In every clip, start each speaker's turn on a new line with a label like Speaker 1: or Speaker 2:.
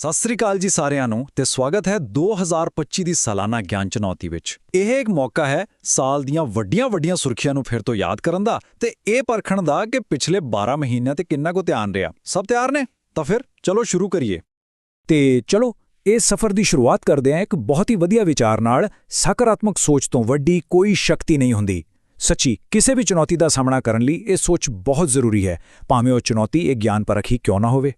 Speaker 1: ਸਤਿ ਸ੍ਰੀ ਅਕਾਲ ਜੀ ਸਾਰਿਆਂ ਨੂੰ ਤੇ ਸਵਾਗਤ ਹੈ 2025 ਦੀ ਸਾਲਾਨਾ ਗਿਆਨ ਚੁਣੌਤੀ ਵਿੱਚ। ਇਹ ਇੱਕ ਮੌਕਾ ਹੈ ਸਾਲ ਦੀਆਂ ਵੱਡੀਆਂ ਸੁਰਖੀਆਂ ਨੂੰ ਫਿਰ ਤੋਂ ਯਾਦ ਕਰਨ ਦਾ ਤੇ ਇਹ ਪਰਖਣ ਦਾ ਕਿ ਪਿਛਲੇ 12 ਮਹੀਨਿਆਂ ਤੇ ਕਿੰਨਾ ਕੁ ਧਿਆਨ ਰਿਹਾ। ਸਭ ਤਿਆਰ ਨੇ? ਤਾਂ ਫਿਰ ਚਲੋ ਸ਼ੁਰੂ ਕਰੀਏ।
Speaker 2: ਤੇ ਚਲੋ ਇਸ ਸਫ਼ਰ ਦੀ ਸ਼ੁਰੂਆਤ ਕਰਦੇ ਹਾਂ ਇੱਕ ਬਹੁਤ ਹੀ ਵਧੀਆ ਵਿਚਾਰ ਨਾਲ। ਸਕਾਰਾਤਮਕ ਸੋਚ ਤੋਂ ਵੱਡੀ ਕੋਈ ਸ਼ਕਤੀ ਨਹੀਂ ਹੁੰਦੀ। ਸੱਚੀ ਕਿਸੇ ਵੀ ਚੁਣੌਤੀ ਦਾ ਸਾਹਮਣਾ ਕਰਨ ਲਈ ਇਹ ਸੋਚ ਬਹੁਤ ਜ਼ਰੂਰੀ ਹੈ, ਭਾਵੇਂ ਉਹ ਚੁਣੌਤੀ ਇਹ ਗਿਆਨ ਪਰਖ ਹੀ ਕਿਉਂ ਨਾ ਹੋਵੇ।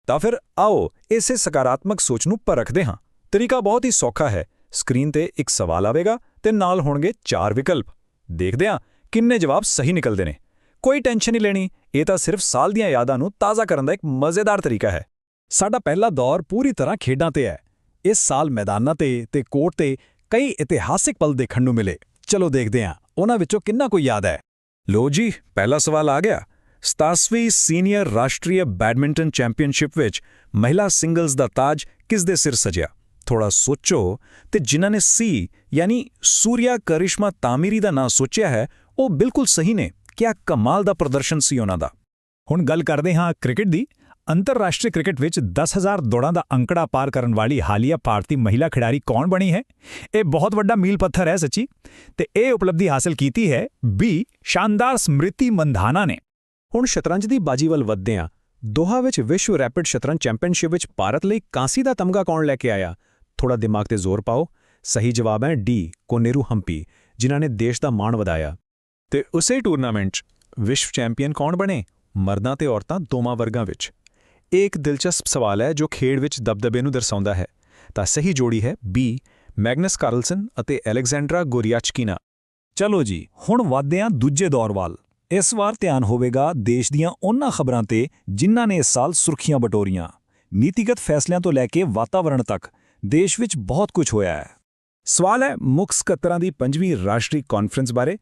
Speaker 1: ਤਾਂ ਫਿਰ ਆਓ ਇਸੇ ਸਕਾਰਾਤਮਕ ਸੋਚ ਨੂੰ ਪਰਖਦੇ ਹਾਂ। ਤਰੀਕਾ ਬਹੁਤ ਹੀ ਸੌਖਾ ਹੈ। ਸਕਰੀਨ ਤੇ ਇੱਕ ਸਵਾਲ ਆਵੇਗਾ ਤੇ ਨਾਲ ਹੋਣਗੇ 4 ਵਿਕਲਪ। ਦੇਖਦੇ ਹਾਂ ਕਿੰਨੇ ਜਵਾਬ ਸਹੀ ਨਿਕਲਦੇ ਨੇ। ਕੋਈ ਟੈਨਸ਼ਨ ਨਹੀਂ ਲੈਣੀ, ਇਹ ਤਾਂ ਸਿਰਫ ਸਾਲ ਦੀਆਂ ਯਾਦਾਂ ਨੂੰ ਤਾਜ਼ਾ ਕਰਨ ਦਾ ਇੱਕ ਮਜ਼ੇਦਾਰ ਤਰੀਕਾ ਹੈ। ਸਾਡਾ ਪਹਿਲਾ ਦੌਰ ਪੂਰੀ ਤਰ੍ਹਾਂ ਖੇਡਾਂ ਤੇ ਹੈ। ਇਸ ਸਾਲ ਮੈਦਾਨਾਂ ਤੇ ਕੋਰਟ ਤੇ ਕਈ ਇਤਿਹਾਸਿਕ ਪਲ ਦੇਖਣ ਨੂੰ ਮਿਲੇ। ਚਲੋ ਦੇਖਦੇ ਹਾਂ ਉਹਨਾਂ ਵਿੱਚੋਂ ਕਿੰਨਾ ਕੋਈ ਯਾਦ ਹੈ। ਲੋ ਜੀ, ਪਹਿਲਾ ਸਵਾਲ ਆ ਗਿਆ। 87ਵੀਂ ਸੀਨੀਅਰ ਰਾਸ਼ਟਰੀ ਬੈਡਮਿੰਟਨ ਚੈਂਪੀਅਨਸ਼ਿਪ ਵਿੱਚ ਮਹਿਲਾ ਸਿੰਗਲਜ਼ ਦਾ ਤਾਜ ਕਿਸ ਦੇ ਸਿਰ ਸਜਿਆ? ਥੋੜਾ ਸੋਚੋ ਤੇ ਜਿਨ੍ਹਾਂ ਨੇ ਸੀ ਯਾਨੀ ਸੂਰਿਆ ਕਰਿਸ਼ਮਾ ਤਾਮੀਰੀ ਦਾ ਨਾਂ ਸੋਚਿਆ ਹੈ ਉਹ ਬਿਲਕੁਲ ਸਹੀ ਨੇ। ਕਿਆ ਕਮਾਲ ਦਾ ਪ੍ਰਦਰਸ਼ਨ ਸੀ ਉਹਨਾਂ ਦਾ।
Speaker 2: ਹੁਣ ਗੱਲ ਕਰਦੇ ਹਾਂ ਕ੍ਰਿਕਟ ਦੀ। ਅੰਤਰਰਾਸ਼ਟਰੀ ਕ੍ਰਿਕਟ ਵਿੱਚ 10,000 ਦੌੜਾਂ ਦਾ ਅੰਕੜਾ ਪਾਰ ਕਰਨ ਵਾਲੀ ਹਾਲੀਆ ਭਾਰਤੀ ਮਹਿਲਾ ਖਿਡਾਰੀ ਕੌਣ ਬਣੀ ਹੈ? ਇਹ ਬਹੁਤ ਵੱਡਾ ਮੀਲ ਪੱਥਰ ਹੈ ਸੱਚੀ। ਤੇ ਇਹ ਉਪਲਬਧੀ ਹਾਸਲ ਕੀਤੀ ਹੈ ਬੀ ਸ਼ਾਨਦਾਰ ਸਮ੍ਰਿਤੀ ਮੰਧਾਨਾ ਨੇ।
Speaker 3: ਹੁਣ ਸ਼ਤਰੰਜ ਦੀ ਬਾਜੀ ਵੱਲ ਵਧਦੇ ਹਾਂ। ਦੋਹਾ ਵਿੱਚ ਵਿਸ਼ਵ ਰੈਪਿਡ ਸ਼ਤਰੰਜ ਚੈਂਪੀਅਨਸ਼ਿਪ ਵਿੱਚ ਭਾਰਤ ਲਈ ਕਾਂਸੀ ਦਾ ਤਮਗਾ ਕੌਣ ਲੈ ਕੇ ਆਇਆ? ਥੋੜਾ ਦਿਮਾਗ ਤੇ ਜ਼ੋਰ ਪਾਓ। ਸਹੀ ਜਵਾਬ ਹੈ ਡੀ ਕੋਨੇਰੂ ਹੰਪੀ, ਜਿਨ੍ਹਾਂ ਨੇ ਦੇਸ਼ ਦਾ ਮਾਣ ਵਧਾਇਆ।
Speaker 4: ਤੇ ਉਸੇ ਟੂਰਨਾਮੈਂਟ 'ਚ ਵਿਸ਼ਵ ਚੈਂਪੀਅਨ ਕੌਣ ਬਣੇ? ਮਰਦਾਂ ਤੇ ਔਰਤਾਂ ਦੋਵਾਂ ਵਰਗਾਂ ਵਿੱਚ। ਇਹ ਇੱਕ ਦਿਲਚਸਪ ਸਵਾਲ ਹੈ ਜੋ ਖੇਡ ਵਿੱਚ ਦਬਦਬੇ ਨੂੰ ਦਰਸਾਉਂਦਾ ਹੈ। ਤਾਂ ਸਹੀ ਜੋੜੀ ਹੈ ਬੀ ਮੈਗਨਸ ਕਾਰਲਸਨ ਅਤੇ ਐਲੈਗਜ਼ੈਂਡਰਾ ਗੋਰੀਆਚਕਿਨਾ।
Speaker 2: ਚਲੋ ਜੀ, ਹੁਣ ਵਧਦੇ ਹਾਂ ਦੂਜੇ ਦੌਰ ਵੱਲ। ਇਸ ਵਾਰ ਧਿਆਨ ਹੋਵੇਗਾ ਦੇਸ਼ ਦੀਆਂ ਉਹਨਾਂ ਖਬਰਾਂ ਤੇ ਜਿਨ੍ਹਾਂ ਨੇ ਇਸ ਸਾਲ ਸੁਰਖੀਆਂ ਬਟੋਰੀਆਂ। ਨੀਤੀਗਤ ਫੈਸਲਿਆਂ ਤੋਂ ਲੈ ਕੇ ਵਾਤਾਵਰਣ ਤੱਕ ਦੇਸ਼ ਵਿੱਚ ਬਹੁਤ ਕੁਝ ਹੋਇਆ ਹੈ।
Speaker 1: ਸਵਾਲ ਹੈ ਮੁੱਖ ਸਕੱਤਰਾਂ ਦੀ 5ਵੀਂ ਰਾਸ਼ਟਰੀ ਕਾਨਫਰੰਸ ਬਾਰੇ।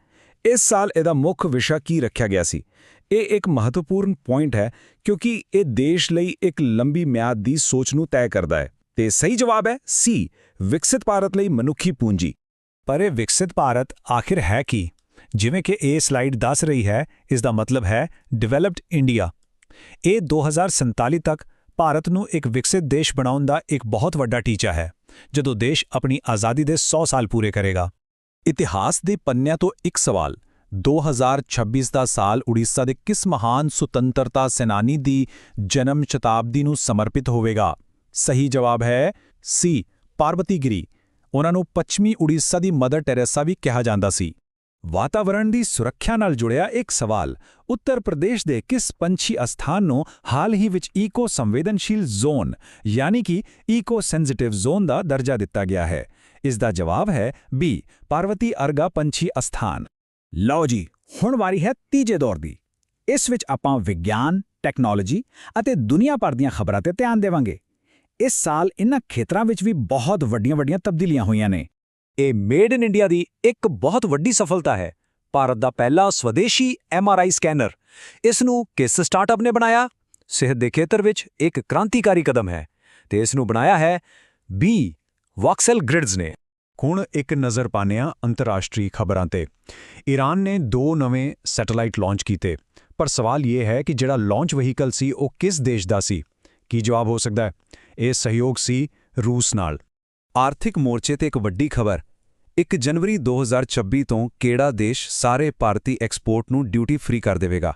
Speaker 1: ਇਸ ਸਾਲ ਇਹਦਾ ਮੁੱਖ ਵਿਸ਼ਾ ਕੀ ਰੱਖਿਆ ਗਿਆ ਸੀ? ਇਹ ਇੱਕ ਮਹੱਤਵਪੂਰਨ ਪੁਆਇੰਟ ਹੈ ਕਿਉਂਕਿ ਇਹ ਦੇਸ਼ ਲਈ ਇੱਕ ਲੰਬੀ ਮਿਆਦ ਦੀ ਸੋਚ ਨੂੰ ਤੈਅ ਕਰਦਾ ਹੈ। ਤੇ ਸਹੀ ਜਵਾਬ ਹੈ ਸੀ ਵਿਕਸਿਤ ਭਾਰਤ ਲਈ ਮਨੁੱਖੀ ਪੂੰਜੀ।
Speaker 2: ਪਰ ਇਹ ਵਿਕਸਿਤ ਭਾਰਤ ਆਖਿਰ ਹੈ ਕੀ? ਜਿਵੇਂ ਕਿ ਇਹ ਸਲਾਈਡ ਦੱਸ ਰਹੀ ਹੈ, ਇਸ ਦਾ ਮਤਲਬ ਹੈ ਡਿਵੈਲਪਡ ਇੰਡੀਆ। ਇਹ 2047 ਤੱਕ ਭਾਰਤ ਨੂੰ ਇੱਕ ਵਿਕਸਿਤ ਦੇਸ਼ ਬਣਾਉਣ ਦਾ ਇੱਕ ਬਹੁਤ ਵੱਡਾ ਟੀਚਾ ਹੈ, ਜਦੋਂ ਦੇਸ਼ ਆਪਣੀ ਆਜ਼ਾਦੀ ਦੇ 100 ਸਾਲ ਪੂਰੇ ਕਰੇਗਾ।
Speaker 1: ਇਤਿਹਾਸ ਦੇ ਪੰਨਿਆਂ ਤੋਂ ਇੱਕ ਸਵਾਲ। 2026 ਦਾ ਸਾਲ ਉੜੀਸਾ ਦੇ ਕਿਸ ਮਹਾਨ ਸੁਤੰਤਰਤਾ ਸੈਨਾਨੀ ਦੀ ਜਨਮ ਸ਼ਤਾਬਦੀ ਨੂੰ ਸਮਰਪਿਤ ਹੋਵੇਗਾ? ਸਹੀ ਜਵਾਬ ਹੈ ਸੀ ਪਾਰਬਤੀ ਗਿਰੀ। ਉਹਨਾਂ ਨੂੰ ਪੱਛਮੀ ਉੜੀਸਾ ਦੀ ਮਦਰ ਟੈਰੇਸਾ ਵੀ ਕਿਹਾ ਜਾਂਦਾ ਸੀ। ਵਾਤਾਵਰਣ ਦੀ ਸੁਰੱਖਿਆ ਨਾਲ ਜੁੜਿਆ ਇੱਕ ਸਵਾਲ। ਉੱਤਰ ਪ੍ਰਦੇਸ਼ ਦੇ ਕਿਸ ਪੰਛੀ ਅਸਥਾਨ ਨੂੰ ਹਾਲ ਹੀ ਵਿੱਚ ਈਕੋ ਸੰਵੇਦਨਸ਼ੀਲ ਜ਼ੋਨ ਯਾਨੀ ਕਿ ਈਕੋ ਸੈਂਸਿਟਿਵ ਜ਼ੋਨ ਦਾ ਦਰਜਾ ਦਿੱਤਾ ਗਿਆ ਹੈ? ਇਸ ਦਾ ਜਵਾਬ ਹੈ ਬੀ ਪਾਰਵਤੀ ਅਰਗਾ ਪੰਛੀ ਅਸਥਾਨ।
Speaker 2: ਲਓ ਜੀ, ਹੁਣ ਵਾਰੀ ਹੈ ਤੀਜੇ ਦੌਰ ਦੀ। ਇਸ ਵਿੱਚ ਆਪਾਂ ਵਿਗਿਆਨ, ਟੈਕਨੋਲੋਜੀ ਅਤੇ ਦੁਨੀਆ ਭਰ ਦੀਆਂ ਖਬਰਾਂ ਤੇ ਧਿਆਨ ਦੇਵਾਂਗੇ। ਇਸ ਸਾਲ ਇਨ੍ਹਾਂ ਖੇਤਰਾਂ ਵਿੱਚ ਵੀ ਬਹੁਤ ਵੱਡੀਆਂ ਤਬਦੀਲੀਆਂ ਹੋਈਆਂ ਨੇ।
Speaker 3: ਇਹ ਮੇਡ ਇਨ ਇੰਡੀਆ ਦੀ ਇੱਕ ਬਹੁਤ ਵੱਡੀ ਸਫਲਤਾ ਹੈ। ਭਾਰਤ ਦਾ ਪਹਿਲਾ ਸਵਦੇਸ਼ੀ MRI ਸਕੈਨਰ। ਇਸ ਨੂੰ ਕਿਸ ਸਟਾਰਟਅਪ ਨੇ ਬਣਾਇਆ? ਸਿਹਤ ਦੇ ਖੇਤਰ ਵਿੱਚ ਇੱਕ ਕ੍ਰਾਂਤੀਕਾਰੀ ਕਦਮ ਹੈ ਤੇ ਇਸ ਨੂੰ ਬਣਾਇਆ ਹੈ ਬੀ ਵੌਕਸੈਲ ਗ੍ਰਿਡਜ਼ ਨੇ।
Speaker 4: ਹੁਣ ਇੱਕ ਨਜ਼ਰ ਪਾਉਂਦੇ ਹਾਂ ਅੰਤਰਰਾਸ਼ਟਰੀ ਖਬਰਾਂ ਤੇ। ਈਰਾਨ ਨੇ 2 ਨਵੇਂ ਸੈਟੇਲਾਈਟ ਲਾਂਚ ਕੀਤੇ, ਪਰ ਸਵਾਲ ਇਹ ਹੈ ਕਿ ਜਿਹੜਾ ਲਾਂਚ ਵਹੀਕਲ ਸੀ ਉਹ ਕਿਸ ਦੇਸ਼ ਦਾ ਸੀ? ਕੀ ਜਵਾਬ ਹੋ ਸਕਦਾ ਹੈ? ਇਹ ਸਹਿਯੋਗ ਸੀ ਰੂਸ ਨਾਲ।
Speaker 1: ਆਰਥਿਕ ਮੋਰਚੇ ਤੇ ਇੱਕ ਵੱਡੀ ਖਬਰ। 1 ਜਨਵਰੀ 2026 ਤੋਂ ਕਿਹੜਾ ਦੇਸ਼ ਸਾਰੇ ਭਾਰਤੀ ਐਕਸਪੋਰਟ ਨੂੰ ਡਿਊਟੀ ਫ੍ਰੀ ਕਰ ਦੇਵੇਗਾ?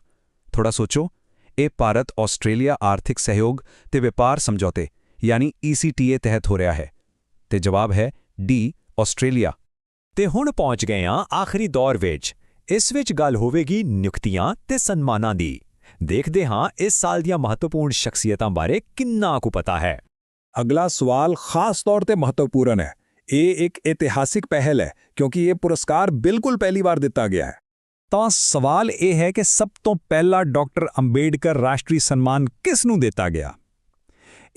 Speaker 1: ਥੋੜਾ ਸੋਚੋ। ਇਹ ਭਾਰਤ ਆਸਟ੍ਰੇਲੀਆ ਆਰਥਿਕ ਸਹਿਯੋਗ ਤੇ ਵਪਾਰ ਸਮਝੌਤੇ ਯਾਨੀ ECTA ਤਹਿਤ ਹੋ ਰਿਹਾ ਹੈ। ਤੇ ਜਵਾਬ ਹੈ ਡੀ ਆਸਟ੍ਰੇਲੀਆ।
Speaker 3: ਤੇ ਹੁਣ ਪਹੁੰਚ ਗਏ ਹਾਂ ਆਖਰੀ ਦੌਰ ਵਿੱਚ। ਇਸ ਵਿੱਚ ਗੱਲ ਹੋਵੇਗੀ ਨਿਯੁਕਤੀਆਂ ਤੇ ਸਨਮਾਨਾਂ ਦੀ। ਦੇਖਦੇ ਹਾਂ ਇਸ ਸਾਲ ਦੀਆਂ ਮਹੱਤਵਪੂਰਨ ਸ਼ਖਸੀਅਤਾਂ ਬਾਰੇ ਕਿੰਨਾ ਕੁ ਪਤਾ ਹੈ।
Speaker 1: ਅਗਲਾ ਸਵਾਲ ਖਾਸ ਤੌਰ ਤੇ ਮਹੱਤਵਪੂਰਨ ਹੈ। ਇਹ ਇੱਕ ਇਤਿਹਾਸਿਕ ਪਹਿਲ ਹੈ ਕਿਉਂਕਿ ਇਹ ਪੁਰਸਕਾਰ ਬਿਲਕੁਲ ਪਹਿਲੀ ਵਾਰ ਦਿੱਤਾ ਗਿਆ ਹੈ।
Speaker 2: ਤਾਂ ਸਵਾਲ ਇਹ ਹੈ ਕਿ ਸਭ ਤੋਂ ਪਹਿਲਾ ਡਾਕਟਰ ਅੰਬੇਡਕਰ ਰਾਸ਼ਟਰੀ ਸਨਮਾਨ ਕਿਸ ਨੂੰ ਦਿੱਤਾ ਗਿਆ?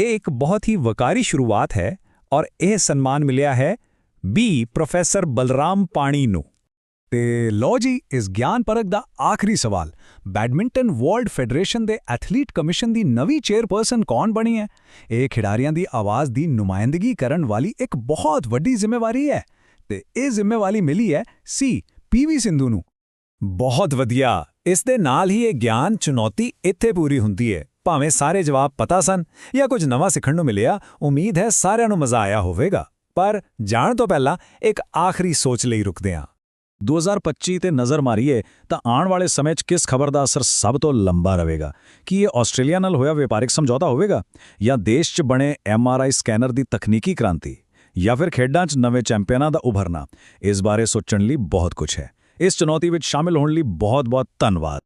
Speaker 2: ਇਹ ਇੱਕ ਬਹੁਤ ਹੀ ਵਕਾਰੀ ਸ਼ੁਰੂਆਤ ਹੈ ਔਰ ਇਹ ਸਨਮਾਨ ਮਿਲਿਆ ਹੈ ਬੀ ਪ੍ਰੋਫੈਸਰ ਬਲਰਾਮ ਪਾਣੀ ਨੂੰ। ਤੇ ਲਓ ਜੀ, ਇਸ ਗਿਆਨ ਪਰਖ ਦਾ ਆਖਰੀ ਸਵਾਲ। ਬੈਡਮਿੰਟਨ ਵਰਲਡ ਫੈਡਰੇਸ਼ਨ ਦੇ ਐਥਲੀਟ ਕਮਿਸ਼ਨ ਦੀ ਨਵੀਂ ਚੇਅਰਪਰਸਨ ਕੌਣ ਬਣੀ ਹੈ? ਇਹ ਖਿਡਾਰੀਆਂ ਦੀ ਆਵਾਜ਼ ਦੀ ਨੁਮਾਇੰਦਗੀ ਕਰਨ ਵਾਲੀ ਇੱਕ ਬਹੁਤ ਵੱਡੀ ਜ਼ਿੰਮੇਵਾਰੀ ਹੈ ਤੇ ਇਹ ਜ਼ਿੰਮੇਵਾਰੀ ਮਿਲੀ ਹੈ ਸੀ PV ਸਿੰਧੂ ਨੂੰ। ਬਹੁਤ ਵਧੀਆ। ਇਸ ਦੇ ਨਾਲ ਹੀ ਇਹ ਗਿਆਨ ਚੁਣੌਤੀ ਇੱਥੇ ਪੂਰੀ ਹੁੰਦੀ ਹੈ। ਭਾਵੇਂ ਸਾਰੇ ਜਵਾਬ ਪਤਾ ਸਨ ਜਾਂ ਕੁਝ ਨਵਾਂ ਸਿੱਖਣ ਨੂੰ ਮਿਲਿਆ, ਉਮੀਦ ਹੈ ਸਾਰਿਆਂ ਨੂੰ ਮਜ਼ਾ ਆਇਆ ਹੋਵੇਗਾ। ਪਰ ਜਾਣ ਤੋਂ ਪਹਿਲਾਂ ਇੱਕ ਆਖਰੀ ਸੋਚ ਲਈ ਰੁਕਦੇ ਹਾਂ।
Speaker 1: 2025 ਤੇ ਨਜ਼ਰ ਮਾਰੀਏ ਤਾਂ ਆਉਣ ਵਾਲੇ ਸਮੇਂ 'ਚ ਕਿਸ ਖਬਰ ਦਾ ਅਸਰ ਸਭ ਤੋਂ ਲੰਬਾ ਰਹੇਗਾ? ਕੀ ਇਹ ਆਸਟ੍ਰੇਲੀਆ ਨਾਲ ਹੋਇਆ ਵਪਾਰਿਕ ਸਮਝੌਤਾ ਹੋਵੇਗਾ, ਜਾਂ ਦੇਸ਼ 'ਚ ਬਣੇ MRI ਸਕੈਨਰ ਦੀ ਤਕਨੀਕੀ ਕ੍ਰਾਂਤੀ, ਜਾਂ ਫਿਰ ਖੇਡਾਂ 'ਚ ਨਵੇਂ ਚੈਂਪੀਅਨਾਂ ਦਾ ਉਭਰਨਾ? ਇਸ ਬਾਰੇ ਸੋਚਣ ਲਈ ਬਹੁਤ ਕੁਝ ਹੈ। ਇਸ ਚੁਣੌਤੀ ਵਿੱਚ ਸ਼ਾਮਿਲ ਹੋਣ ਲਈ ਬਹੁਤ-ਬਹੁਤ ਧੰਨਵਾਦ।